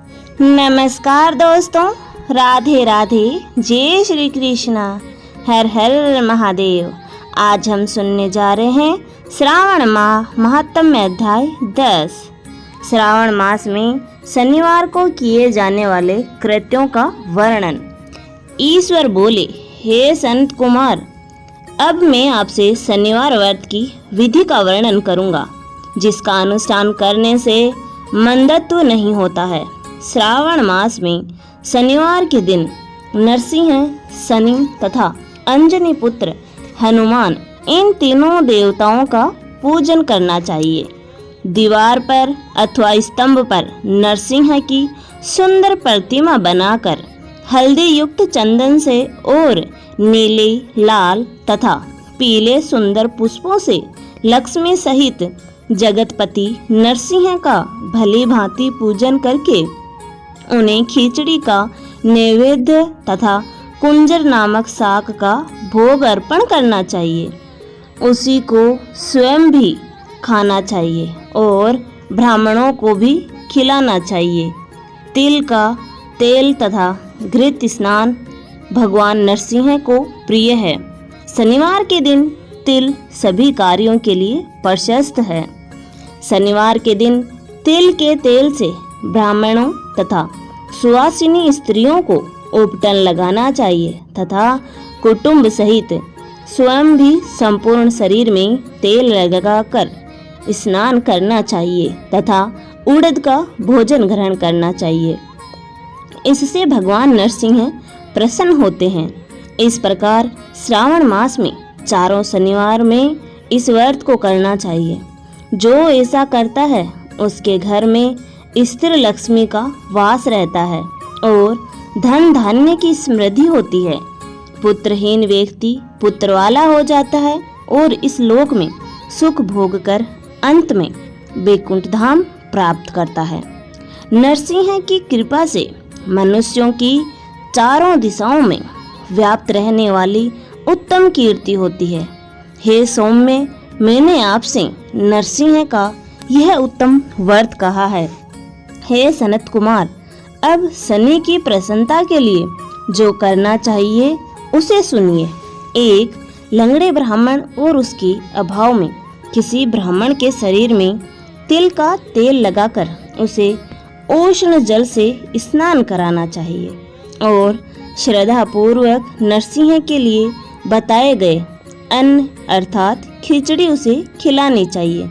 नमस्कार दोस्तों, राधे राधे, जय श्री कृष्णा, हर हर महादेव। आज हम सुनने जा रहे हैं श्रावण माह महात्म्य अध्याय 10। श्रावण मास में शनिवार को किए जाने वाले कृत्यों का वर्णन। ईश्वर बोले, हे संत कुमार, अब मैं आपसे शनिवार व्रत की विधि का वर्णन करूंगा, जिसका अनुष्ठान करने से मंदत्व नहीं होता है। श्रावण मास में शनिवार के दिन नरसिंह, शनि तथा अंजनी पुत्र हनुमान, इन तीनों देवताओं का पूजन करना चाहिए। दीवार पर अथवा स्तंभ पर नरसिंह की सुंदर प्रतिमा बनाकर हल्दी युक्त चंदन से और नीले, लाल तथा पीले सुंदर पुष्पों से लक्ष्मी सहित जगतपति नरसिंह का भली भांति पूजन करके उन्हें खिचड़ी का नैवेद्य तथा कुंजर नामक शाक का भोग अर्पण करना चाहिए। उसी को स्वयं भी खाना चाहिए और ब्राह्मणों को भी खिलाना चाहिए। तिल का तेल तथा घृत स्नान भगवान नरसिंह को प्रिय है। शनिवार के दिन तिल सभी कार्यों के लिए प्रशस्त है। शनिवार के दिन तिल के तेल से ब्राह्मणों तथा सुवासिनी स्त्रियों को उपटन लगाना चाहिए तथा कुटुंब सहित स्वयं भी संपूर्ण शरीर में तेल लगाकर स्नान करना चाहिए तथा उड़द का भोजन ग्रहण करना चाहिए। इससे भगवान नरसिंह प्रसन्न होते हैं। इस प्रकार श्रावण मास में चारों शनिवार में इस व्रत को करना चाहिए। जो ऐसा करता है उसके घर में स्थिर लक्ष्मी का वास रहता है और धन धान्य की समृद्धि होती है। पुत्रहीन व्यक्ति पुत्रवाला हो जाता है और इस लोक में सुख भोग कर अंत में वैकुंठ धाम प्राप्त करता है। नरसिंह की कृपा से मनुष्यों की चारों दिशाओं में व्याप्त रहने वाली उत्तम कीर्ति होती है। हे सौम्य, मैंने आपसे नरसिंह का यह उत्तम व्रत कहा है। हे सनत कुमार, अब शनि की प्रसन्नता के लिए जो करना चाहिए उसे सुनिए। एक लंगड़े ब्राह्मण और उसके अभाव में किसी ब्राह्मण के शरीर में तिल का तेल लगाकर उसे उष्ण जल से स्नान कराना चाहिए और श्रद्धा पूर्वक नरसिंह के लिए बताए गए अन्न अर्थात खिचड़ी उसे खिलानी चाहिए।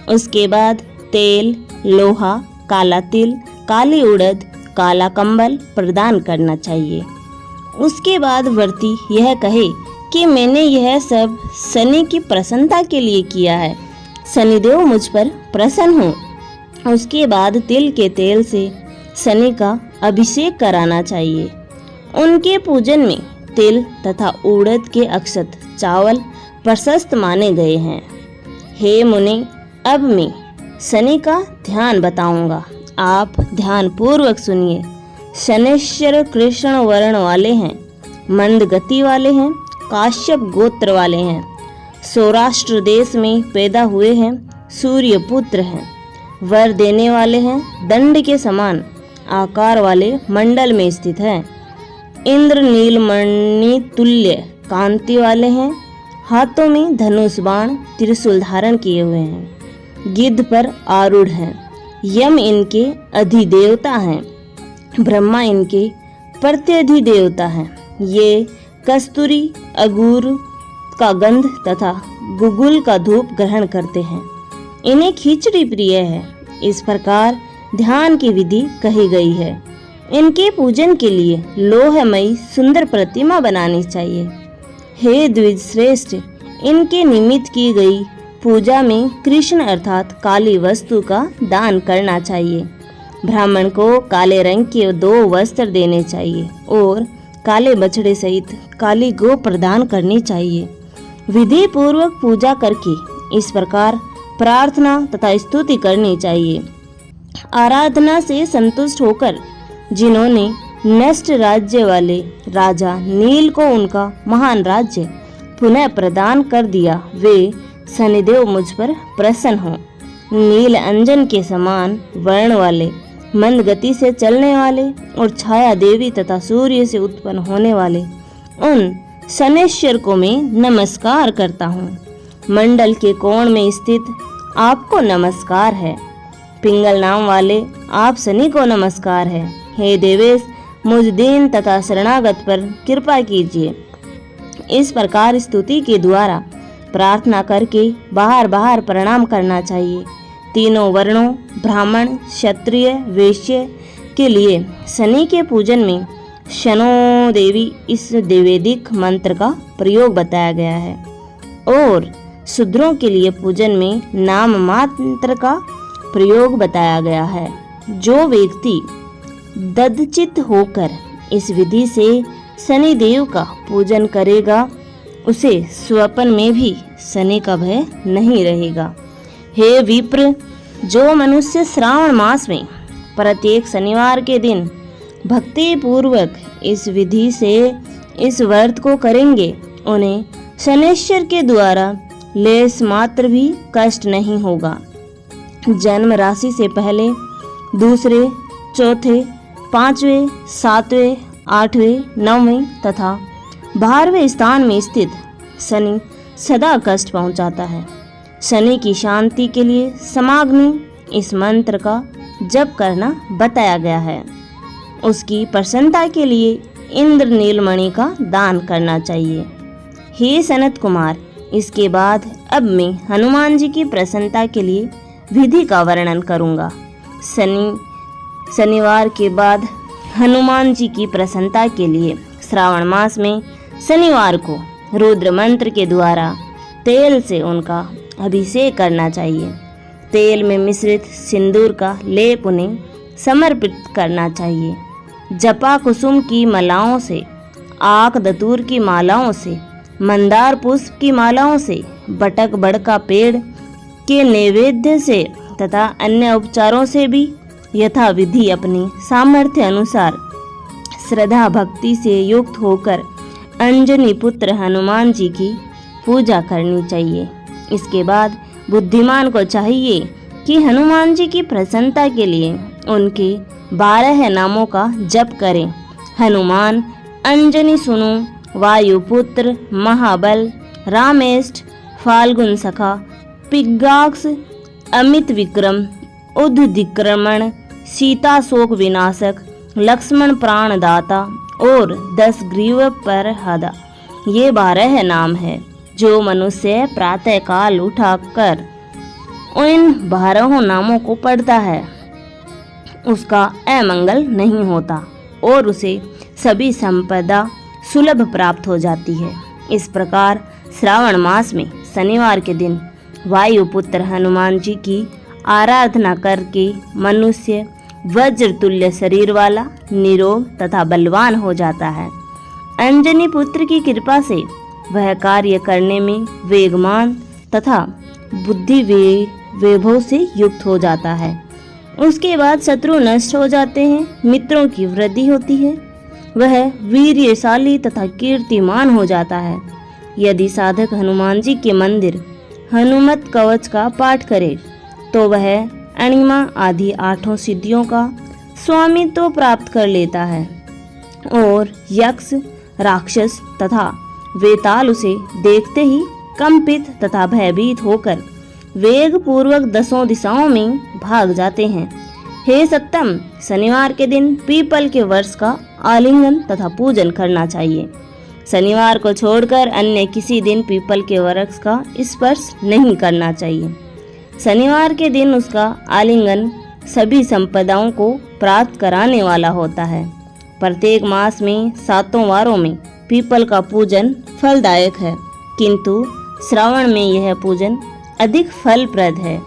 उसके बाद तेल, लोहा, काला तिल, काली उड़द, काला कंबल प्रदान करना चाहिए। उसके बाद व्रती यह कहे कि मैंने यह सब शनि की प्रसन्नता के लिए किया है, शनिदेव मुझ पर प्रसन्न हो। उसके बाद तिल के तेल से शनि का अभिषेक कराना चाहिए। उनके पूजन में तिल तथा उड़द के अक्षत चावल प्रशस्त माने गए हैं। हे मुनि, अब मैं शनि का ध्यान बताऊंगा, आप ध्यान पूर्वक सुनिए। शनिश्चर कृष्ण वर्ण वाले हैं, मंद गति वाले हैं, काश्यप गोत्र वाले हैं, सौराष्ट्र देश में पैदा हुए हैं, सूर्य पुत्र हैं, वर देने वाले हैं, दंड के समान आकार वाले मंडल में स्थित हैं, इंद्र नीलमणि तुल्य कांति वाले हैं, हाथों में धनुष बाण त्रिशूल धारण किए हुए हैं, गिद्ध पर आरूढ़ हैं, यम इनके अधिदेवता हैं, ब्रह्मा इनके प्रत्यधिदेवता हैं। ये कस्तूरी, अगूर का गंध तथा गुगुल का धूप ग्रहण करते हैं। इन्हें खिचड़ी प्रिय है। इस प्रकार ध्यान की विधि कही गई है। इनके पूजन के लिए लोहमयी सुंदर प्रतिमा बनानी चाहिए। हे द्विज श्रेष्ठ, इनके निमित्त की गई पूजा में कृष्ण अर्थात काली वस्तु का दान करना चाहिए। ब्राह्मण को काले रंग के 2 वस्त्र देने चाहिए और काले बछड़े सहित काली गौ प्रदान करनी चाहिए। विधि पूर्वक पूजा करके इस प्रकार प्रार्थना तथा स्तुति करनी चाहिए। आराधना से संतुष्ट होकर जिन्होंने नष्ट राज्य वाले राजा नील को उनका महान राज्य पुनः प्रदान कर दिया, वे शनिदेव मुझ पर प्रसन्न हों। नील अंजन के समान वर्ण वाले मंद गति से चलने वाले और छाया देवी तथा सूर्य से उत्पन्न होने वाले उन शनैश्वर को मैं नमस्कार करता हूँ। मंडल के कोण में स्थित आपको नमस्कार है। पिंगल नाम वाले आप शनि को नमस्कार है। हे देवेश, मुझ दीन तथा शरणागत पर कृपा कीजिए। इस प्रकार स्तुति के द्वारा प्रार्थना करके बाहर बाहर प्रणाम करना चाहिए। तीनों वर्णों ब्राह्मण, क्षत्रिय, वैश्य के लिए शनि के पूजन में शनो देवी इस वैदिक मंत्र का प्रयोग बताया गया है और शूद्रों के लिए पूजन में नाम मात्र का प्रयोग बताया गया है। जो व्यक्ति ददचित होकर इस विधि से शनि देव का पूजन करेगा उसे स्वप्न में भी शनि का भय नहीं रहेगा। हे विप्र, जो मनुष्य श्रावण मास में प्रत्येक शनिवार के दिन भक्ति पूर्वक इस विधि से इस व्रत को करेंगे उन्हें शनैश्वर के द्वारा लेस मात्र भी कष्ट नहीं होगा। जन्म राशि से पहले, दूसरे, चौथे, पांचवें, सातवें, आठवें, नौवें तथा 12वें स्थान में स्थित शनि सदा कष्ट पहुंचाता है। शनि की शांति के लिए समाग्नि इस मंत्र का जप करना बताया गया है। उसकी प्रसन्नता के लिए इंद्र नीलमणि का दान करना चाहिए। हे सनत कुमार, इसके बाद अब मैं हनुमान जी की प्रसन्नता के लिए विधि का वर्णन करूंगा। शनिवार के बाद हनुमान जी की प्रसन्नता के लिए श्रावण मास में शनिवार को रुद्र मंत्र के द्वारा तेल से उनका अभिषेक करना चाहिए। तेल में मिश्रित सिंदूर का लेप उन्हें समर्पित करना चाहिए। जपा कुसुम की मालाओं से, आक दतूर की मालाओं से, मंदार पुष्प की मालाओं से, बटक बड़ का पेड़ के नैवेद्य से तथा अन्य उपचारों से भी यथा विधि अपनी सामर्थ्य अनुसार श्रद्धा भक्ति से युक्त होकर अंजनी पुत्र हनुमान जी की पूजा करनी चाहिए। इसके बाद बुद्धिमान को चाहिए कि हनुमान जी की प्रसन्नता के लिए उनके 12 नामों का जप करें। हनुमान, अंजनी सुनु, वायुपुत्र, महाबल, रामेष्ठ, फाल्गुन सखा, पिग्गाक्ष, अमित विक्रम, उद्धदिक्रमण, सीता शोक विनाशक, लक्ष्मण प्राणदाता और 10 ग्रीव पर हदा, ये 12 नाम है। जो मनुष्य प्रातः काल उठाकर इन 12 नामों को पढ़ता है उसका अमंगल नहीं होता और उसे सभी संपदा सुलभ प्राप्त हो जाती है। इस प्रकार श्रावण मास में शनिवार के दिन वायुपुत्र हनुमान जी की आराधना करके मनुष्य वज्र तुल्य शरीर वाला, निरोग तथा बलवान हो जाता है। अंजनी पुत्र की कृपा से वह कार्य करने में वेगमान तथा बुद्धि वैभव से युक्त हो जाता है। उसके बाद शत्रु नष्ट हो जाते हैं, मित्रों की वृद्धि होती है, वह वीर्यशाली तथा कीर्तिमान हो जाता है। यदि साधक हनुमान जी के मंदिर हनुमत कवच का पाठ करे तो वह अणिमा आदि 8 सिद्धियों का स्वामित्व प्राप्त कर लेता है और यक्ष, राक्षस तथा वेताल उसे देखते ही कंपित तथा भयभीत होकर वेग पूर्वक 10 दिशाओं में भाग जाते हैं। हे सत्तम, शनिवार के दिन पीपल के वृक्ष का आलिंगन तथा पूजन करना चाहिए। शनिवार को छोड़कर अन्य किसी दिन पीपल के वृक्ष का स्पर्श नहीं करना चाहिए। शनिवार के दिन उसका आलिंगन सभी संपदाओं को प्राप्त कराने वाला होता है। प्रत्येक मास में 7 वारों में पीपल का पूजन फलदायक है, किंतु श्रावण में यह पूजन अधिक फलप्रद है।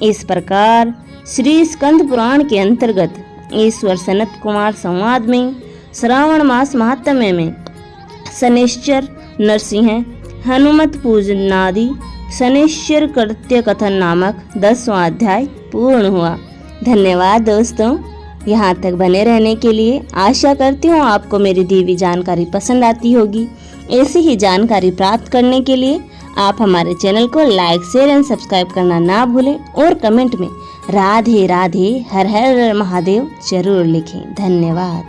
इस प्रकार श्री स्कंद पुराण के अंतर्गत ईश्वर सनत कुमार संवाद में श्रावण मास महात्म्य में शनैश्वर नरसिंह हनुमत पूजनादि शनैश्वर कृत्य कथन नामक 10वां अध्याय पूर्ण हुआ। धन्यवाद दोस्तों, यहाँ तक बने रहने के लिए। आशा करती हूँ आपको मेरी दी हुई जानकारी पसंद आती होगी। ऐसी ही जानकारी प्राप्त करने के लिए आप हमारे चैनल को लाइक, शेयर एंड सब्सक्राइब करना ना भूलें और कमेंट में राधे राधे हर हर महादेव जरूर लिखें। धन्यवाद।